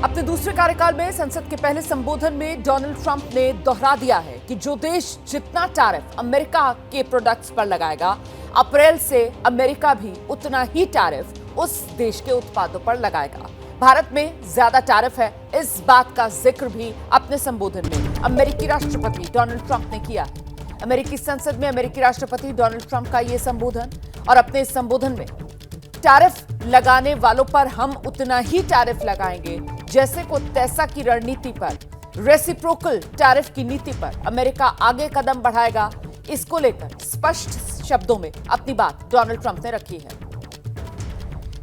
अपने दूसरे कार्यकाल में संसद के पहले संबोधन में डोनाल्ड ट्रंप ने दोहरा दिया है कि जो देश जितना टैरिफ अमेरिका के प्रोडक्ट्स पर लगाएगा, अप्रैल से अमेरिका भी उतना ही टैरिफ उस देश के उत्पादों पर लगाएगा। भारत में ज्यादा टैरिफ है, इस बात का जिक्र भी अपने संबोधन में अमेरिकी राष्ट्रपति डोनाल्ड ट्रंप ने किया है। अमेरिकी संसद में अमेरिकी राष्ट्रपति डोनाल्ड ट्रंप का यह संबोधन, और अपने इस संबोधन में टैरिफ लगाने वालों पर हम उतना ही टैरिफ लगाएंगे जैसे को तैसा की रणनीति पर, रेसिप्रोकल टैरिफ की नीति पर अमेरिका आगे कदम बढ़ाएगा। इसको लेकर स्पष्ट शब्दों में अपनी बात डोनाल्ड ट्रंप ने रखी है।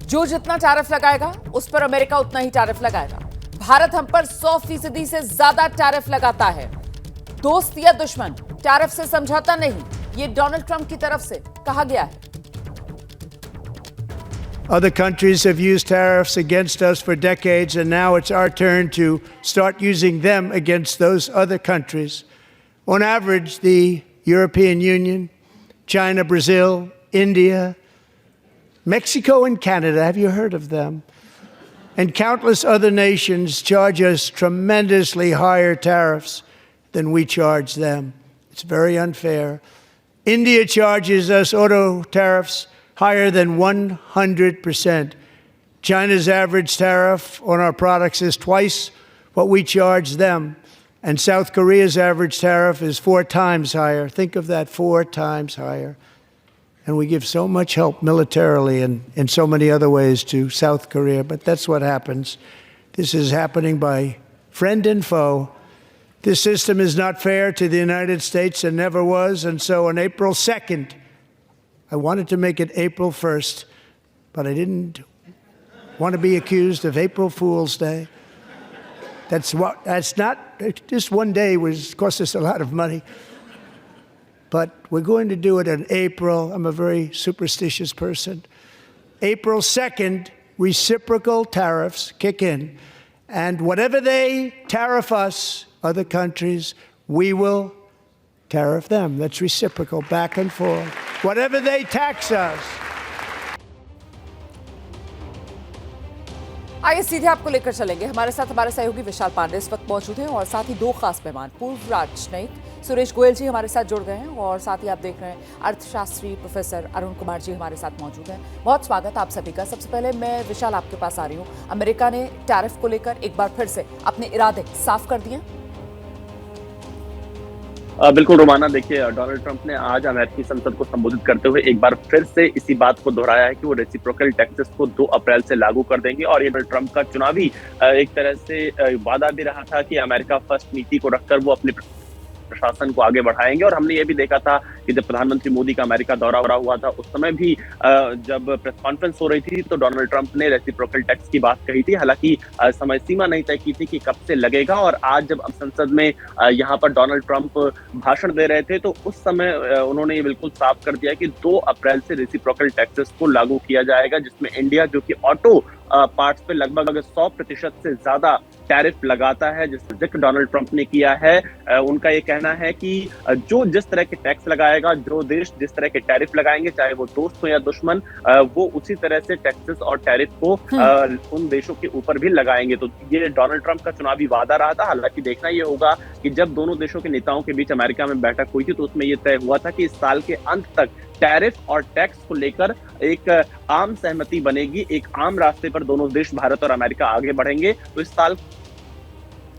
जो जितना टैरिफ लगाएगा उस पर अमेरिका उतना ही टैरिफ लगाएगा। भारत हम पर 100% से ज्यादा टैरिफ लगाता है। दोस्त या दुश्मन, टैरिफ से समझौता नहीं, ये डोनाल्ड ट्रंप की तरफ से कहा गया है। Other countries have used tariffs against us for decades, and now it's our turn to start using them against those other countries. On average, the European Union, China, Brazil, India, Mexico, and Canada, have you heard of them? And countless other nations charge us tremendously higher tariffs than we charge them. It's very unfair. India charges us auto tariffs higher than 100%. China's average tariff on our products is twice what we charge them. And South Korea's average tariff is 4 times higher. Think of that, 4 times higher. And we give so much help militarily and in so many other ways to South Korea. But that's what happens. This is happening by friend and foe. This system is not fair to the United States and never was. And so on April 2nd, I wanted to make it April 1st, but I didn't want to be accused of April Fool's Day. That's not, just one day cost us a lot of money. But we're going to do it in April. I'm a very superstitious person. April 2nd, reciprocal tariffs kick in. And whatever they tariff us, other countries, we will tariff them. That's reciprocal, back and forth. Whatever they tax us. आइए सीधे आपको लेकर चलेंगे। हमारे साथ हमारे सहयोगी विशाल पांडे इस वक्त मौजूद हैं, और साथ ही 2 खास मेहमान, पूर्व राजनयिक सुरेश गोयल जी हमारे साथ जुड़ गए हैं, और साथ ही आप देख रहे हैं अर्थशास्त्री प्रोफेसर अरुण कुमार जी हमारे साथ मौजूद हैं। बहुत स्वागत आप सभी का। सबसे पहले मैं विशाल आपके पास आ रही हूँ। अमेरिका ने टैरिफ को लेकर एक बार फिर से अपने इरादे साफ कर दिए। बिल्कुल रोमाना, देखिए डोनाल्ड ट्रंप ने आज अमेरिकी संसद को संबोधित करते हुए एक बार फिर से इसी बात को दोहराया है कि वो रेसिप्रोकल टैक्सेस को 2 अप्रैल से लागू कर देंगे। और ये डोनाल्ड ट्रंप का चुनावी एक तरह से वादा भी रहा था कि अमेरिका फर्स्ट नीति को रखकर वो अपने प्रशासन को आगे बढ़ाएंगे। और हमने ये भी देखा था कि जब प्रधानमंत्री मोदी का अमेरिका दौरा हुआ था, उस समय भी जब प्रेस कॉन्फ्रेंस हो रही थी तो डोनाल्ड ट्रंप ने रेसिप्रोकल टैक्स की बात कही थी। हालांकि समय सीमा नहीं तय की थी कि कब से लगेगा। और आज जब संसद में यहाँ पर डोनाल्ड ट्रंप भाषण दे रहे थे तो उस समय उन्होंने ये बिल्कुल साफ कर दिया कि 2 अप्रैल से रेसिप्रोकल टैक्सेस को लागू किया जाएगा, जिसमें इंडिया, जो कि ऑटो पार्ट्स पे लगभग 100% से ज्यादा टैरिफ लगाता है, जिसका जिक्र डोनाल्ड ट्रंप ने किया है। उनका ये कहना है कि जो जिस तरह के टैक्स लगाएगा, जो देश जिस तरह के टैरिफ लगाएंगे, चाहे वो दोस्त हो या दुश्मन, वो उसी तरह से टैक्सेस और टैरिफ को उन देशों के ऊपर भी लगाएंगे। तो ये डोनाल्ड ट्रंप का चुनावी वादा रहा था। हालांकि देखना ये होगा कि जब दोनों देशों के नेताओं के बीच अमेरिका में बैठक हुई थी तो उसमें यह तय हुआ था कि इस साल के अंत तक टैरिफ और टैक्स को लेकर एक आम सहमति बनेगी, एक आम रास्ते पर दोनों देश भारत और अमेरिका आगे बढ़ेंगे। तो इस साल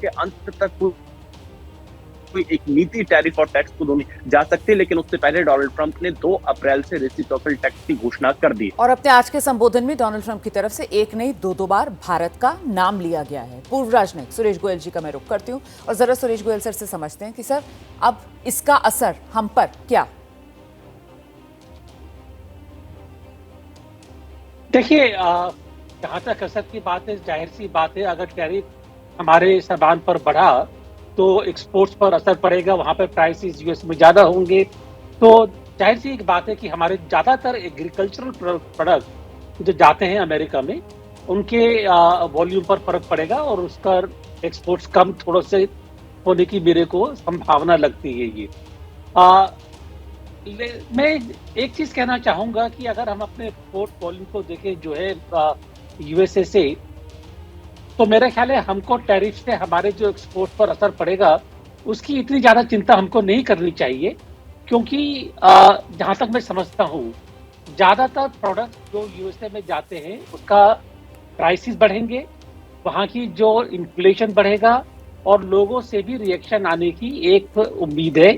के अंत तक कोई एक नीति टैरिफ और टैक्स को दोनों जा सकते हैं, लेकिन उससे पहले डोनाल्ड ट्रंप ने 2 अप्रैल से रेसिप्रोकल टैक्स की घोषणा कर दी। और अपने आज के संबोधन में डोनाल्ड ट्रंप की तरफ से एक नहीं 2 बार भारत का नाम लिया गया है। पूर्व राजनयिक सुरेश गोयल जी का मैं रुख करती हूँ, और जरा सुरेश गोयल सर से समझते हैं कि सर अब इसका असर हम पर क्या। देखिए, जहाँ तक असर की बात है, जाहिर सी बात है, अगर टैरिफ हमारे सामान पर बढ़ा तो एक्सपोर्ट्स पर असर पड़ेगा, वहाँ पर प्राइसेस यूएस में ज़्यादा होंगे। तो जाहिर सी एक बात है कि हमारे ज़्यादातर एग्रीकल्चरल प्रोडक्ट जो जाते हैं अमेरिका में, उनके वॉल्यूम पर फर्क पड़ेगा और उसका एक्सपोर्ट्स कम थोड़ा से होने की मेरे को संभावना लगती है। ये मैं एक चीज कहना चाहूंगा कि अगर हम अपने एक्सपोर्ट वॉल्यूम को देखें जो है यूएसए से, तो मेरा ख्याल है हमको टैरिफ से हमारे जो एक्सपोर्ट पर असर पड़ेगा उसकी इतनी ज्यादा चिंता हमको नहीं करनी चाहिए, क्योंकि जहां तक मैं समझता हूँ ज्यादातर प्रोडक्ट जो यूएसए में जाते हैं उसका प्राइसेस बढ़ेंगे, वहां की जो इन्फ्लेशन बढ़ेगा और लोगों से भी रिएक्शन आने की एक उम्मीद है।